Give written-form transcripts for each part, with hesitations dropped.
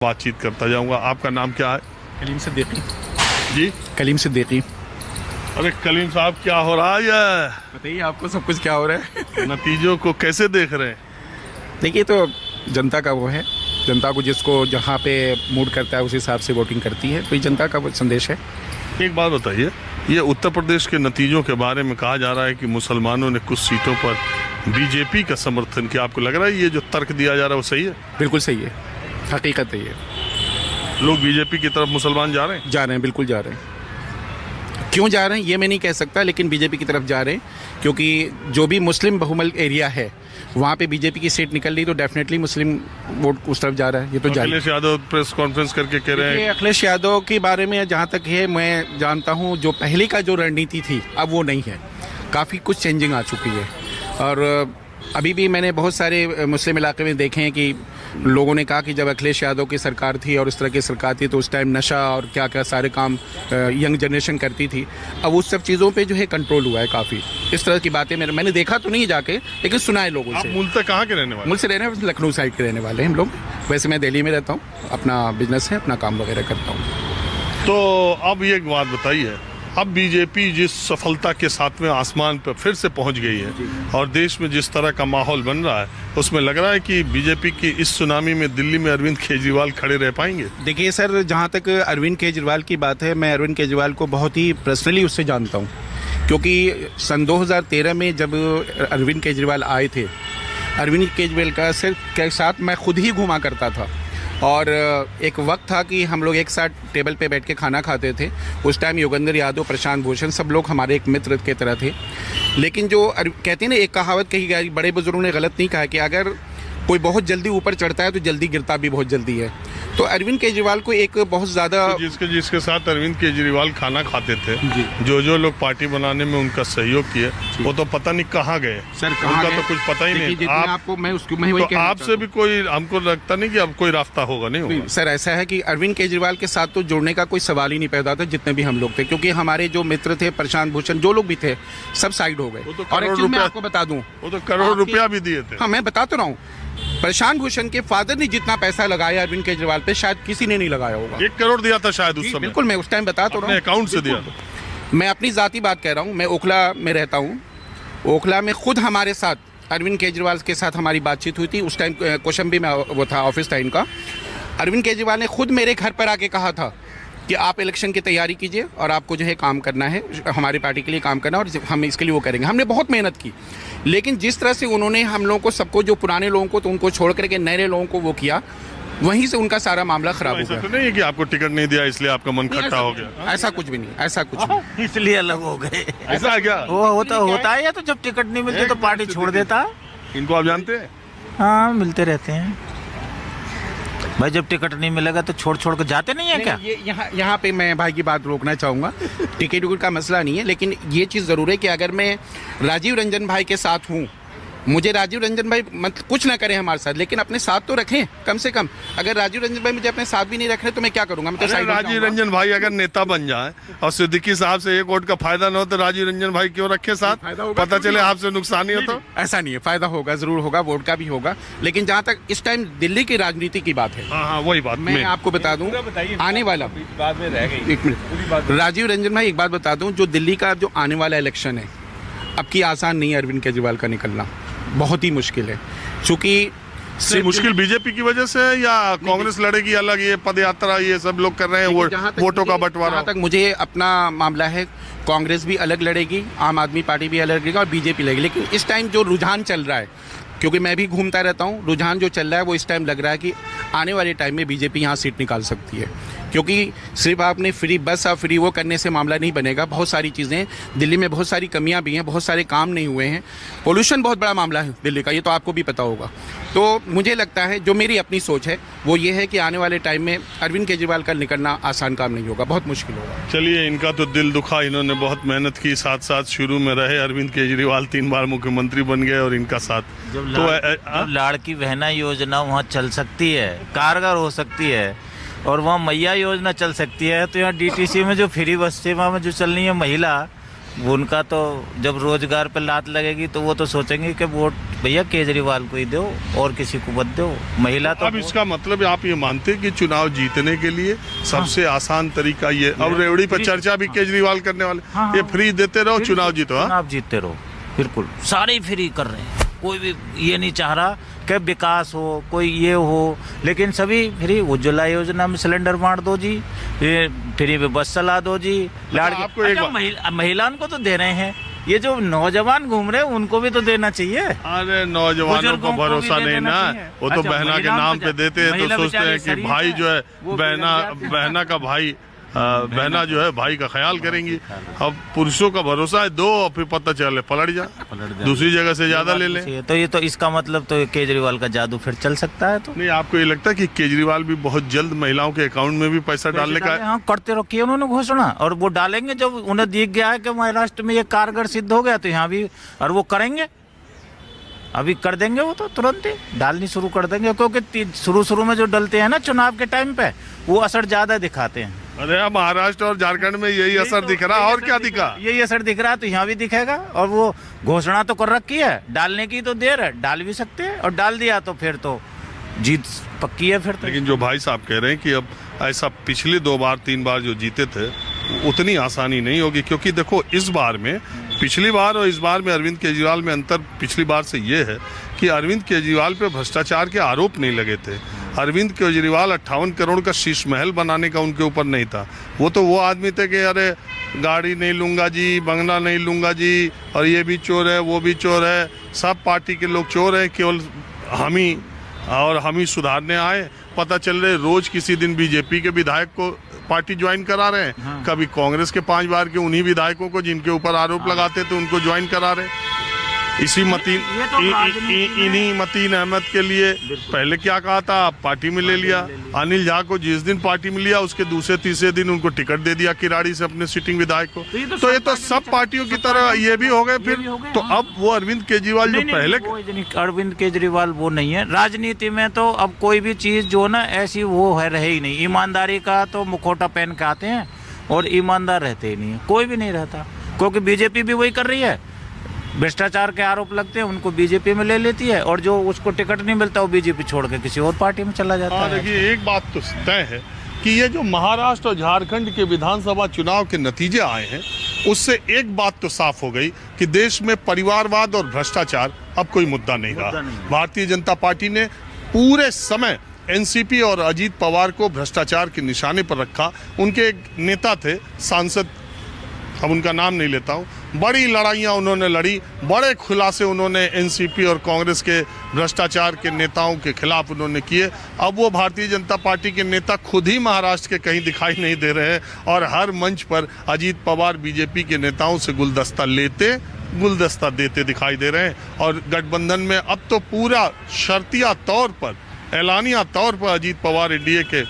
बातचीत करता जाऊंगा। आपका नाम क्या है? कलीम सिद्दीकी। जी, कलीम सिद्दीकी। अरे कलीम साहब, क्या हो रहा है? बताइए आपको सब कुछ क्या हो रहा है। नतीजों को कैसे देख रहे हैं? देखिए, तो जनता का वो है, जनता को जिसको जहाँ पे मूड करता है उस हिसाब से वोटिंग करती है, तो ये जनता का वो संदेश है। एक बात बताइए, ये उत्तर प्रदेश के नतीजों के बारे में कहा जा रहा है कि मुसलमानों ने कुछ सीटों पर बीजेपी का समर्थन किया। आपको लग रहा है ये जो तर्क दिया जा रहा है वो सही है? बिल्कुल सही है, हकीकत है ये। लोग बीजेपी की तरफ मुसलमान जा रहे हैं? जा रहे हैं, बिल्कुल जा रहे हैं। क्यों जा रहे हैं ये मैं नहीं कह सकता, लेकिन बीजेपी की तरफ जा रहे हैं, क्योंकि जो भी मुस्लिम बहुमल एरिया है वहाँ पे बीजेपी की सीट निकल रही, तो डेफिनेटली मुस्लिम वोट उस तरफ जा रहा है। ये तो अखिलेश यादव प्रेस कॉन्फ्रेंस करके कह रहे हैं। अखिलेश यादव के बारे में जहाँ तक है मैं जानता हूँ, जो पहले का जो रणनीति थी अब वो नहीं है, काफ़ी कुछ चेंजिंग आ चुकी है। और अभी भी मैंने बहुत सारे मुस्लिम इलाके में देखे हैं कि लोगों ने कहा कि जब अखिलेश यादव की सरकार थी और इस तरह की सरकार थी तो उस टाइम नशा और क्या क्या सारे काम यंग जनरेशन करती थी। अब उस सब चीज़ों पे जो है कंट्रोल हुआ है काफ़ी। इस तरह की बातें मैंने देखा तो नहीं जाके, लेकिन सुना है लोगों से। मूलतः कहाँ के रहने वाले? मूल से रहने वाले लखनऊ साइड के रहने वाले हैं हम लोग। वैसे मैं दिल्ली में रहता हूँ, अपना बिजनेस है, अपना काम वगैरह करता हूँ। तो अब ये एक बात बताइए, अब बीजेपी जिस सफलता के साथ में आसमान पर फिर से पहुंच गई है और देश में जिस तरह का माहौल बन रहा है, उसमें लग रहा है कि बीजेपी की इस सुनामी में दिल्ली में अरविंद केजरीवाल खड़े रह पाएंगे? देखिए सर, जहाँ तक अरविंद केजरीवाल की बात है, मैं अरविंद केजरीवाल को बहुत ही पर्सनली उससे जानता हूँ, क्योंकि सन 2013 में जब अरविंद केजरीवाल आए थे, अरविंद केजरीवाल का सर के साथ मैं खुद ही घुमा करता था। और एक वक्त था कि हम लोग एक साथ टेबल पे बैठ के खाना खाते थे। उस टाइम योगेंद्र यादव, प्रशांत भूषण, सब लोग हमारे एक मित्र की तरह थे। लेकिन जो कहते हैं ना, एक कहावत कही गई, बड़े बुजुर्गों ने गलत नहीं कहा, कि अगर कोई बहुत जल्दी ऊपर चढ़ता है तो जल्दी गिरता भी बहुत जल्दी है। तो अरविंद केजरीवाल को एक बहुत ज़्यादा तो जिसके साथ अरविंद केजरीवाल खाना खाते थे, जो लोग पार्टी बनाने में उनका सहयोग किए, वो तो पता नहीं कहाँ गए सर, उनका तो कुछ पता ही नहीं। आपको मैं वही तो आपसे भी कोई, हमको लगता नहीं कि अब कोई रास्ता होगा। नहीं होगा सर, ऐसा है कि अरविंद केजरीवाल के साथ तो जुड़ने का कोई सवाल ही नहीं पैदा था, जितने भी हम लोग थे, क्योंकि हमारे जो मित्र थे, प्रशांत भूषण, जो लोग भी थे, सब साइड हो गए। और एक चीज़ मैं आपको बता दूं, वो तो करोड़ रुपया भी दिए थे। हाँ, मैं बता तो रहा हूँ, प्रशांत भूषण के फादर ने जितना पैसा लगाया अरविंद केजरीवाल पे, शायद किसी ने नहीं लगाया होगा। 1 करोड़ दिया था शायद उस समय। बिल्कुल, मैं उस टाइम बता तो रहा हूँ, अकाउंट से दिया। मैं अपनी जाती बात कह रहा हूँ। मैं ओखला में रहता हूँ। ओखला में खुद हमारे साथ अरविंद केजरीवाल के साथ हमारी बातचीत हुई थी। उस टाइम कौशंबी में वो था, ऑफिस था इनका। अरविंद केजरीवाल ने खुद मेरे घर पर आके कहा था कि आप इलेक्शन की तैयारी कीजिए और आपको जो है काम करना है, हमारी पार्टी के लिए काम करना, और हम इसके लिए वो करेंगे। हमने बहुत मेहनत की, लेकिन जिस तरह से उन्होंने हम लोगों को, सबको, जो पुराने लोगों को तो उनको छोड़ करके नए लोगों को वो किया, वहीं से उनका सारा मामला खराब हो गया। तो नहीं है कि आपको टिकट नहीं दिया इसलिए आपका मन खट्टा हो गया? ऐसा कुछ भी नहीं, ऐसा कुछ नहीं। इसलिए अलग हो गए। ऐसा है क्या? वो होता है, या तो जब टिकट नहीं मिलते तो पार्टी छोड़ देता। इनको आप जानते हैं? हाँ, मिलते रहते हैं भाई। जब टिकट नहीं मिलेगा तो छोड़ के जाते नहीं है क्या? यहाँ पे मैं भाई की बात रोकना चाहूँगा। टिकट का मसला नहीं है, लेकिन ये चीज़ ज़रूर है कि अगर मैं राजीव रंजन भाई के साथ हूँ, मुझे राजीव रंजन भाई मतलब कुछ ना करें हमारे साथ, लेकिन अपने साथ तो रखें कम से कम। अगर राजीव रंजन भाई मुझे अपने साथ भी नहीं रख रहे तो मैं क्या करूंगा? मैं तो राजीव रंजन भाई अगर नेता बन जाए और सिद्दीकी साहब से एक वोट का फायदा ना हो तो राजीव रंजन भाई क्यों रखे साथ? पता चले आपसे नुकसान ही हो तो? ऐसा नहीं है, फायदा होगा, जरूर होगा, वोट का भी होगा। लेकिन जहाँ तक इस टाइम दिल्ली की राजनीति की बात है, हाँ, वही बात मैं आपको बता दूं, आने वाला, एक मिनट, राजीव रंजन भाई एक बात बता दूं, जो दिल्ली का जो आने वाला इलेक्शन है, अब की आसान नहीं है अरविंद केजरीवाल का निकलना, बहुत ही मुश्किल है। चूँकि मुश्किल बीजेपी की वजह से या कांग्रेस लड़ेगी अलग, ये पद यात्रा ये सब लोग कर रहे हैं, वोटों का बंटवारा? जहाँ तक मुझे अपना मामला है, कांग्रेस भी अलग लड़ेगी, आम आदमी पार्टी भी अलग लड़ेगी और बीजेपी लड़ेगी। लेकिन इस टाइम जो रुझान चल रहा है, क्योंकि मैं भी घूमता रहता हूँ, रुझान जो चल रहा है वो इस टाइम लग रहा है कि आने वाले टाइम में बीजेपी यहाँ सीट निकाल सकती है। क्योंकि सिर्फ आपने फ्री बस और फ्री वो करने से मामला नहीं बनेगा। बहुत सारी चीज़ें दिल्ली में, बहुत सारी कमियां भी हैं, बहुत सारे काम नहीं हुए हैं। पोल्यूशन बहुत बड़ा मामला है दिल्ली का, ये तो आपको भी पता होगा। तो मुझे लगता है, जो मेरी अपनी सोच है वो ये है कि आने वाले टाइम में अरविंद केजरीवाल का निकलना आसान काम नहीं होगा, बहुत मुश्किल होगा। चलिए, इनका तो दिल दुखा, इन्होंने बहुत मेहनत की, साथ साथ शुरू में रहे। अरविंद केजरीवाल 3 बार मुख्यमंत्री बन गए और इनका साथ जब लाड़की बहना योजना वहाँ चल सकती है, कारगर हो सकती है, और वहाँ मैया योजना चल सकती है, तो यहाँ डीटीसी में जो फ्री बस सेवा में जो चल रही है महिला, उनका तो जब रोजगार पे लात लगेगी तो वो तो सोचेंगे कि वोट भैया केजरीवाल को ही दो और किसी को मत दो। महिला तो अब इसका मतलब आप ये मानते हैं कि चुनाव जीतने के लिए सबसे आसान तरीका ये, अब रेवड़ी पर चर्चा भी केजरीवाल करने वाले, ये फ्री देते रहो चुनाव जीतो। चुनाव जीतते रहो, बिल्कुल सारे ही फ्री कर रहे हैं। कोई भी ये नहीं चाह रहा कि विकास हो, कोई ये हो, लेकिन सभी फ्री। उज्ज्वला योजना में सिलेंडर बांट दो जी, ये फ्री में बस चला दो जी। आपको एक महिलाओं को तो दे रहे हैं, ये जो नौजवान घूम रहे हैं उनको भी तो देना चाहिए। अरे नौजवानों को भरोसा नहीं ना, वो तो बहना के नाम पे देते हैं, तो सोचते हैं कि भाई जो है बहना का भाई, बहना जो है भाई का ख्याल करेंगी। अब पुरुषों का भरोसा है, दो और फिर पता चले पलट जा, दूसरी जगह से ज्यादा ले ले। तो ये तो इसका मतलब तो केजरीवाल का जादू फिर चल सकता है। तो नहीं, आपको ये लगता है कि केजरीवाल भी बहुत जल्द महिलाओं के अकाउंट में भी पैसा डालने का? हाँ, करते रखिए उन्होंने घोषणा, और वो डालेंगे जब उन्हें दिख गया है कि महाराष्ट्र में ये कारगर सिद्ध हो गया तो यहाँ भी, और वो करेंगे, अभी कर देंगे वो तो तुरंत ही डालनी शुरू कर देंगे। क्योंकि शुरू में जो डलते हैं ना चुनाव के टाइम पे, वो असर ज्यादा दिखाते हैं। अरे अब महाराष्ट्र और झारखंड में यही असर दिख रहा है, और क्या दिखा? यही असर दिख रहा है, तो यहाँ भी दिखेगा। और वो घोषणा तो कर रखी है, डालने की तो देर है, डाल भी सकते हैं, और डाल दिया तो फिर तो जीत पक्की है फिर तो। लेकिन जो भाई साहब कह रहे हैं कि अब ऐसा पिछले 2 बार 3 बार जो जीते थे उतनी आसानी नहीं होगी, क्योंकि देखो इस बार में, पिछली बार और इस बार में अरविंद केजरीवाल में अंतर पिछली बार से ये है कि अरविंद केजरीवाल पे भ्रष्टाचार के आरोप नहीं लगे थे। अरविंद केजरीवाल 58 करोड़ का शीश महल बनाने का उनके ऊपर नहीं था। वो आदमी थे कि अरे गाड़ी नहीं लूंगा जी, बंगला नहीं लूंगा जी, और ये भी चोर है, वो भी चोर है, सब पार्टी के लोग चोर हैं, केवल हम ही सुधारने आए। पता चल रहे रोज किसी दिन बीजेपी के विधायक को पार्टी ज्वाइन करा रहे हैं, हाँ। कभी कांग्रेस के 5 बार के उन्हीं विधायकों को जिनके ऊपर आरोप लगाते थे उनको ज्वाइन करा रहे। इसी इन्हीं मतीन अहमद के लिए पहले क्या कहा था, पार्टी में ले लिया। अनिल झा को जिस दिन पार्टी में लिया उसके दूसरे तीसरे दिन उनको टिकट दे दिया किराड़ी से अपने सिटिंग विधायक को। तो ये तो सब पार्टियों की तरह ये भी हो गए फिर। तो अब वो अरविंद केजरीवाल जो पहले, अरविंद केजरीवाल वो नहीं है। राजनीति में तो अब कोई भी चीज जो ना ऐसी वो है रहे ही नहीं। ईमानदारी का तो मुखौटा पहन के आते हैं और ईमानदार रहते ही नहीं है, कोई भी नहीं रहता। क्योंकि बीजेपी भी वही कर रही है, भ्रष्टाचार के आरोप लगते हैं उनको बीजेपी में ले लेती है, और जो उसको टिकट नहीं मिलता वो बीजेपी छोड़ के किसी और पार्टी में चला जाता है। देखिए एक बात तो तय है कि ये जो महाराष्ट्र और झारखंड के विधानसभा चुनाव के नतीजे आए हैं उससे एक बात तो साफ हो गई कि देश में परिवारवाद और भ्रष्टाचार अब कोई मुद्दा नहीं रहा। भारतीय जनता पार्टी ने पूरे समय एनसीपी और अजीत पवार को भ्रष्टाचार के निशाने पर रखा। उनके एक नेता थे सांसद, अब उनका नाम नहीं लेता हूँ, बड़ी लड़ाइयाँ उन्होंने लड़ी, बड़े खुलासे उन्होंने एनसीपी और कांग्रेस के भ्रष्टाचार के नेताओं के खिलाफ उन्होंने किए। अब वो भारतीय जनता पार्टी के नेता खुद ही महाराष्ट्र के कहीं दिखाई नहीं दे रहे हैं, और हर मंच पर अजीत पवार बीजेपी के नेताओं से गुलदस्ता देते दिखाई दे रहे हैं। और गठबंधन में अब तो पूरा शर्तिया तौर पर, ऐलानिया तौर पर अजीत पवार एनडीए के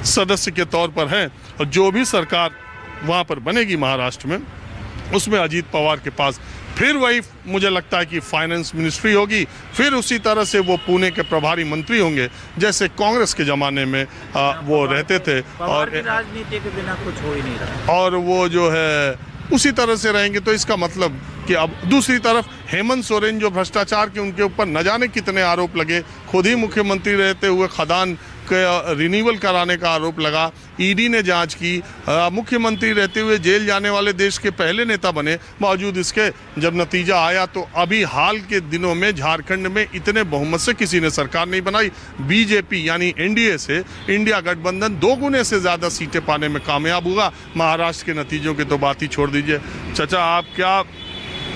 सदस्य के तौर पर हैं, और जो भी सरकार वहाँ पर बनेगी महाराष्ट्र में उसमें अजीत पवार के पास फिर वही मुझे लगता है कि फाइनेंस मिनिस्ट्री होगी, फिर उसी तरह से वो पुणे के प्रभारी मंत्री होंगे जैसे कांग्रेस के ज़माने में वो रहते थे। और राजनीति के बिना कुछ हो ही नहीं रहा, और वो जो है उसी तरह से रहेंगे। तो इसका मतलब कि अब दूसरी तरफ हेमंत सोरेन जो भ्रष्टाचार के उनके ऊपर न जाने कितने आरोप लगे, खुद ही मुख्यमंत्री रहते हुए खदान के रिन्यूअल कराने का आरोप लगा, ईडी ने जांच की, मुख्यमंत्री रहते हुए जेल जाने वाले देश के पहले नेता बने। बावजूद इसके जब नतीजा आया तो अभी हाल के दिनों में झारखंड में इतने बहुमत से किसी ने सरकार नहीं बनाई। बीजेपी यानी एनडीए से इंडिया गठबंधन 2 गुने से ज़्यादा सीटें पाने में कामयाब हुआ। महाराष्ट्र के नतीजों की तो बात ही छोड़ दीजिए। चाचा, आप क्या